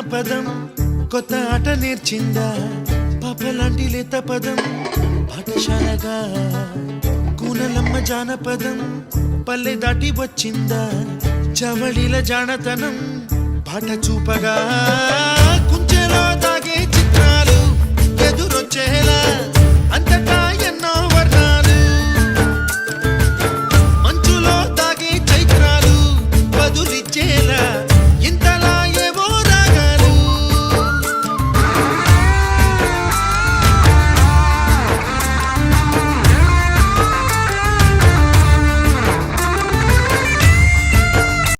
జానపదం కొత్త ఆట నేర్చిందా పాపలాంటి లేత పదం పాఠశాలగా కూనలమ్మ జానపదం పల్లె దాటి వచ్చిందా చవళిల జానతనం పాట చూపగా కుంచెలో దాగే చిత్రాలు ఎదురొచ్చేలా